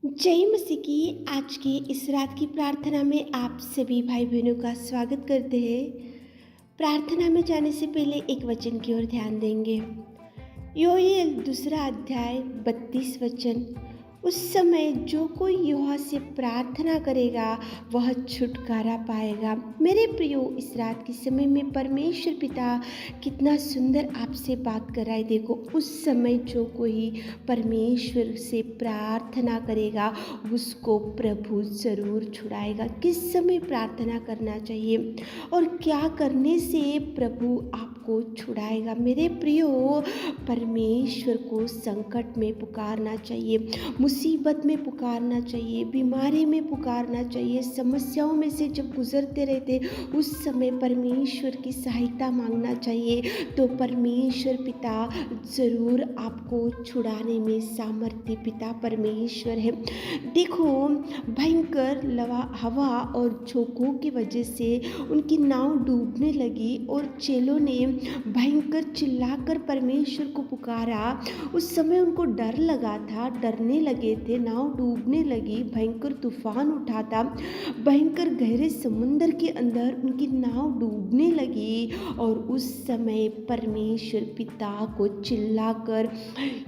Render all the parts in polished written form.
जय मसीह की। आज की इस रात की प्रार्थना में आप सभी भाई बहनों का स्वागत करते हैं। प्रार्थना में जाने से पहले एक वचन की ओर ध्यान देंगे। योएल दूसरा अध्याय 32 वचन। उस समय जो कोई यहोवा से प्रार्थना करेगा वह छुटकारा पाएगा। मेरे प्रियो, इस रात के समय में परमेश्वर पिता कितना सुंदर आपसे बात कर रहा है। देखो, उस समय जो कोई परमेश्वर से प्रार्थना करेगा उसको प्रभु ज़रूर छुड़ाएगा। किस समय प्रार्थना करना चाहिए और क्या करने से प्रभु आपको छुड़ाएगा? मेरे प्रियो, परमेश्वर को संकट में पुकारना चाहिए, मुसीबत में पुकारना चाहिए, बीमारी में पुकारना चाहिए, समस्याओं में से जब गुजरते रहते उस समय परमेश्वर की सहायता मांगना चाहिए। तो परमेश्वर पिता ज़रूर आपको छुड़ाने में सामर्थ्य पिता परमेश्वर है। देखो, भयंकर हवा और झोंकों की वजह से उनकी नाव डूबने लगी और चेलों ने भयंकर चिल्लाकर परमेश्वर को पुकारा। उस समय उनको डर लगा था, डरने लगे थे, नाव डूबने लगी, भयंकर तूफान उठा था, भयंकर गहरे समुद्र के अंदर उनकी नाव डूबने लगी। और उस समय परमेश्वर पिता को चिल्लाकर,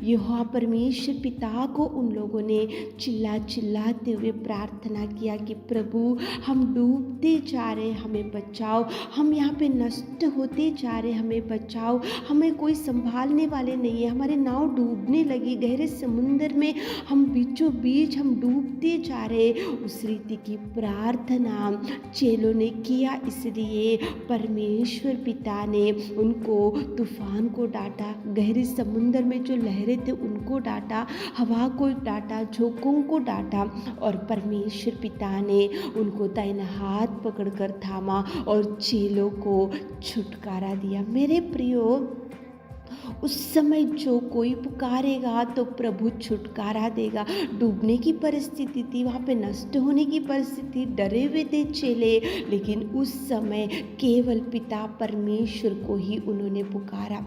यहोवा परमेश्वर पिता को उन लोगों ने चिल्लाते हुए प्रार्थना किया कि प्रभु, हम डूबते जा रहे, हमें बचाओ, हम यहाँ पे नष्ट होते जा रहे, हमें बचाओ, हमें कोई संभालने वाले नहीं है, हमारी नाव डूबने लगी, गहरे समुद्र में हम बीचों बीच हम डूबते जा रहे। उस रीति की प्रार्थना चेलों ने किया, इसलिए परमेश्वर पिता ने उनको तूफान को डांटा, गहरे समुद्र में जो लहरें थे उनको डांटा, हवा को डांटा, झोंकों को डांटा और परमेश्वर पिता ने उनको दाहिना हाथ पकड़कर थामा और चेलों को छुटकारा दिया। मेरे प्रियो, उस समय जो कोई पुकारेगा तो प्रभु छुटकारा देगा। डूबने की परिस्थिति थी, वहाँ पे नष्ट होने की परिस्थिति, डरे हुए थे चेले, लेकिन उस समय केवल पिता परमेश्वर को ही उन्होंने पुकारा।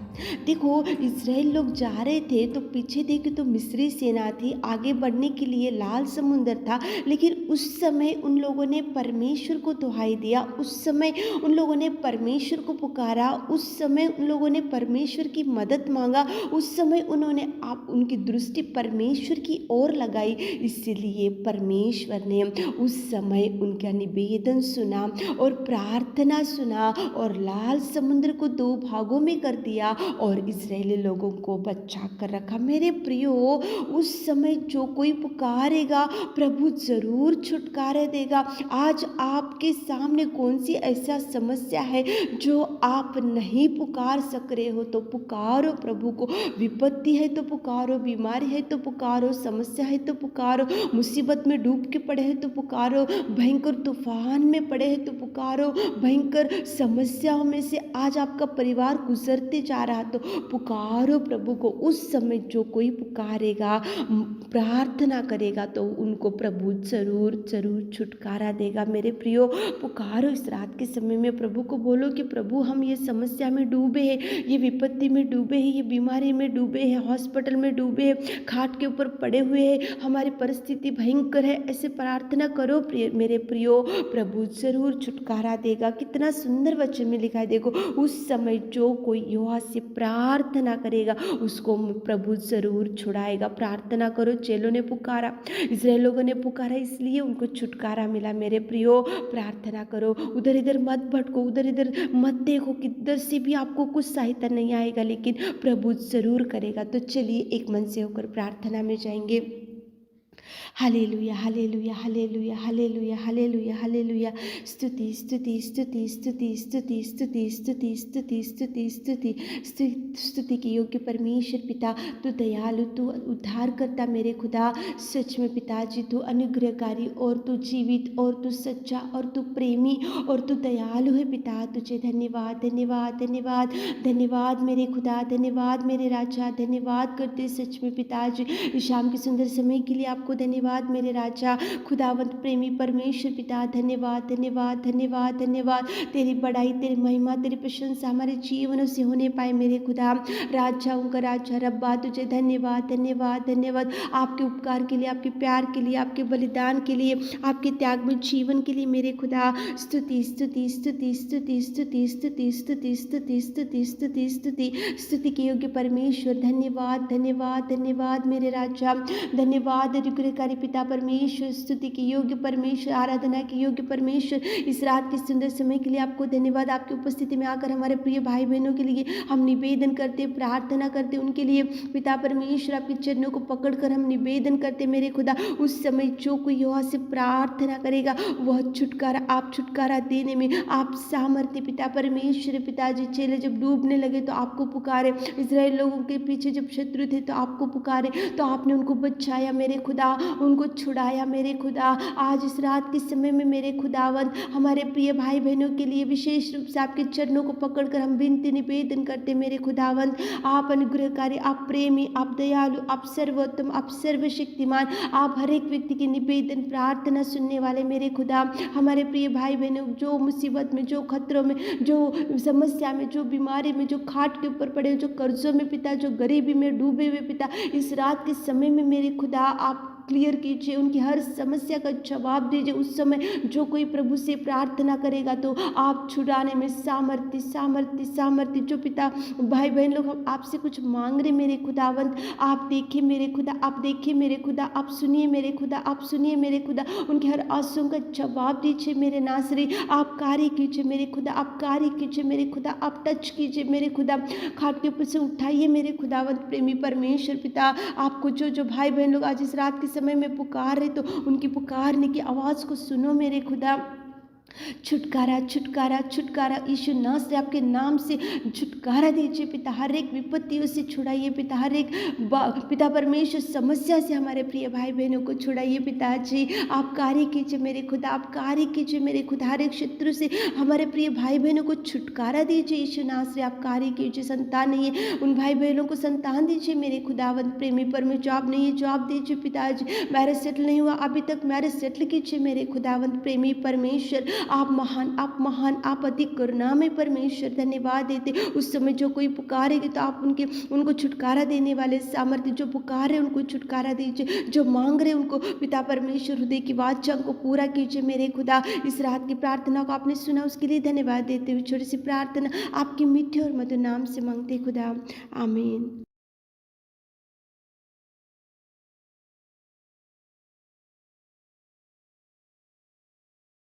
देखो, इज़राइल लोग जा रहे थे तो पीछे देखे तो मिस्री सेना थी, आगे बढ़ने के लिए लाल समुद्र था, लेकिन उस समय उन लोगों ने परमेश्वर को दुहाई दिया, उस समय उन लोगों ने परमेश्वर को पुकारा, उस समय उन लोगों ने परमेश्वर की मदद मांगा, उस समय उन्होंने उनकी दृष्टि परमेश्वर की ओर लगाई, इसलिए परमेश्वर ने उस समय उनका निवेदन सुना और प्रार्थना सुना और लाल समुद्र को दो भागों में कर दिया और इजरायली लोगों को बचा कर रखा। मेरे प्रियो, उस समय जो कोई पुकारेगा प्रभु जरूर छुटकारा देगा। आज आपके सामने कौन सी ऐसा समस्या है जो आप नहीं पुकार सक रहे हो, तो पुकारो प्रभु को। विपत्ति है तो पुकारो, बीमारी है तो पुकारो, समस्या है तो पुकारो, मुसीबत में डूब के पड़े हैं तो पुकारो, भयंकर तूफान में पड़े हैं तो पुकारो, भयंकर समस्याओं में से आज आपका परिवार गुजरते जा रहा तो पुकारो प्रभु को। उस समय जो कोई पुकारेगा, प्रार्थना करेगा तो उनको प्रभु जरूर जरूर छुटकारा देगा। मेरे प्रियो, पुकारो इस रात के समय में, प्रभु को बोलो कि प्रभु, हम ये समस्या में डूबे हैं, ये विपत्ति में डूबे हैं, ये बीमारी में डूबे हैं, हॉस्पिटल में डूबे हैं, खाट के ऊपर पड़े हुए हैं, हमारी परिस्थिति भयंकर है। ऐसे प्रार्थना करो मेरे प्रियो, प्रभु जरूर छुटकारा देगा। कितना सुंदर वचन में लिखा है, देखो, उस समय जो कोई यहोवा से प्रार्थना करेगा उसको प्रभु जरूर छुड़ाएगा। प्रार्थना करो, चेलों ने पुकारा, इजराइल लोगों ने पुकारा, इसलिए उनको छुटकारा मिला। मेरे प्रियो, प्रार्थना करो, उधर इधर मत भटको, उधर इधर मत देखो, किधर से भी आपको कुछ सहायता नहीं आएगा, लेकिन प्रभु जरूर करेगा। तो चलिए एक मन से होकर प्रार्थना में जाएंगे। Hallelujah, hallelujah, hallelujah, hallelujah, hallelujah, hallelujah. स्तुति स्तुति स्तुति स्तुति स्तुति स्तुति स्तुति स्तुति स्तुति स्तुति स्तुति की योग्य परमेश्वर पिता, तू दयालु, तू उद्धारकर्ता मेरे खुदा, सच में पिताजी तू अनुग्रहकारी और तू जीवित और तू सच्चा और तू प्रेमी और तू दयालु है पिता। तुझे धन्यवाद, धन्यवाद, धन्यवाद, धन्यवाद मेरे खुदा, धन्यवाद मेरे राजा, धन्यवाद करते सच में पिताजी। इस शाम के सुंदर समय के लिए आपको आपको धन्यवाद मेरे राजा, खुदावंत प्रेमी परमेश्वर पिता, धन्यवाद धन्यवाद धन्यवाद धन्यवाद। तेरी बड़ाई, तेरी महिमा, तेरी प्रशंसा हमारे जीवनों से होने पाए मेरे खुदा। राजाओं का राजा रब्बा, तुझे धन्यवाद धन्यवाद धन्यवाद, आपके उपकार के लिए, आपके प्यार के लिए, आपके बलिदान के लिए, आपके त्याग में जीवन के लिए मेरे खुदा। स्तुति स्तुति स्तुति स्तुति स्तुति स्तुति स्तुति स्तुति स्तुति स्तुति स्तुति स्तुति के योग्य परमेश्वर, धन्यवाद धन्यवाद धन्यवाद मेरे राजा, धन्यवाद अनुग्रहकारी पिता परमेश्वर, स्तुति के योग्य परमेश्वर, आराधना के योग्य परमेश्वर। इस रात के सुंदर समय के लिए आपको धन्यवाद। आपकी उपस्थिति में आकर हमारे प्रिय भाई बहनों के लिए हम निवेदन करते, प्रार्थना करते, उनके लिए पिता परमेश्वर आपके चरणों को पकड़कर हम निवेदन करते मेरे खुदा। उस समय जो कोई यहोवा से प्रार्थना करेगा वह छुटकारा, आप छुटकारा देने में आप सामर्थ्य पिता परमेश्वर। पिताजी, चेले जब डूबने लगे तो आपको पुकारे, इस्राएल लोगों के पीछे जब शत्रु थे तो आपको पुकारे, तो आपने उनको बचाया मेरे खुदा, उनको छुड़ाया मेरे खुदा। आज इस रात के समय में मेरे खुदावंत हमारे प्रिय भाई बहनों के लिए विशेष रूप से आपके चरणों को पकड़कर हम विनती निवेदन करते मेरे खुदावंत। आप अनुग्रहकारी, आप प्रेमी, आप दयालु, आप सर्वोत्तम, आप सर्वशक्तिमान, आप हर एक व्यक्ति की निवेदन प्रार्थना सुनने वाले मेरे खुदा। हमारे प्रिय भाई बहनों जो मुसीबत में, जो खतरों में, जो समस्या में, जो बीमारी में, जो खाट के ऊपर पड़े, जो कर्जों में पिता, जो गरीबी में डूबे हुए पिता, इस रात के समय में मेरे खुदा आप क्लियर कीजिए, उनकी हर समस्या का जवाब दीजिए। उस समय जो कोई प्रभु से प्रार्थना करेगा तो आप छुड़ाने में सामर्थ्य सामर्थ्य सामर्थ्य। जो पिता भाई बहन लोग हम आपसे कुछ मांग रहे मेरे खुदावंत, आप देखिए मेरे खुदा, आप देखिए मेरे खुदा, आप सुनिए मेरे खुदा, आप सुनिए मेरे खुदा। उनके हर आंसुओं का जवाब दीजिए मेरे नासरी, आप कार्य कीजिए मेरे खुदा, आप कार्य कीजिए मेरे खुदा, आप टच कीजिए मेरे खुदा, खाट के ऊपर से उठाइए मेरे खुदावंत प्रेमी परमेश्वर पिता। आपको जो भाई बहन लोग आज इस रात के समय में पुकार रहे तो उनकी पुकारने की आवाज़ को सुनो मेरे खुदा। छुटकारा छुटकारा छुटकारा यीशु नासरी आपके नाम से छुटकारा दीजिए पिता। हर एक विपत्तियों से छुड़ाइए पिता, हर एक पिता परमेश्वर समस्या से हमारे प्रिय भाई बहनों को छुड़ाइए पिताजी। आप कार्य कीजिए मेरे खुदा, आप कार्य कीजिए मेरे खुदा। हर एक शत्रु से हमारे प्रिय भाई बहनों को छुटकारा दीजिए यीशु नासरी, आप कार्य कीजिए। संतान नहीं है उन भाई बहनों को संतान दीजिए मेरे खुदावंत प्रेमी परमेश्वर। जॉब नहीं है जॉब दीजिए पिताजी। मैरिज सेटल नहीं हुआ अभी तक, मैरिज सेटल कीजिए मेरे खुदावंत प्रेमी परमेश्वर। आप महान, आप महान, आप अति करुणामय परमेश्वर। धन्यवाद देते उस समय जो कोई पुकारेगी तो आप उनको छुटकारा देने वाले सामर्थ्य। जो पुकारे उनको छुटकारा दीजिए, जो मांग रहे उनको पिता परमेश्वर हृदय की वाचा को पूरा कीजिए मेरे खुदा। इस रात की प्रार्थना को आपने सुना उसके लिए धन्यवाद देते हुए छोटी सी प्रार्थना आपकी मीठे और मधुर नाम से मांगते खुदा, आमीन।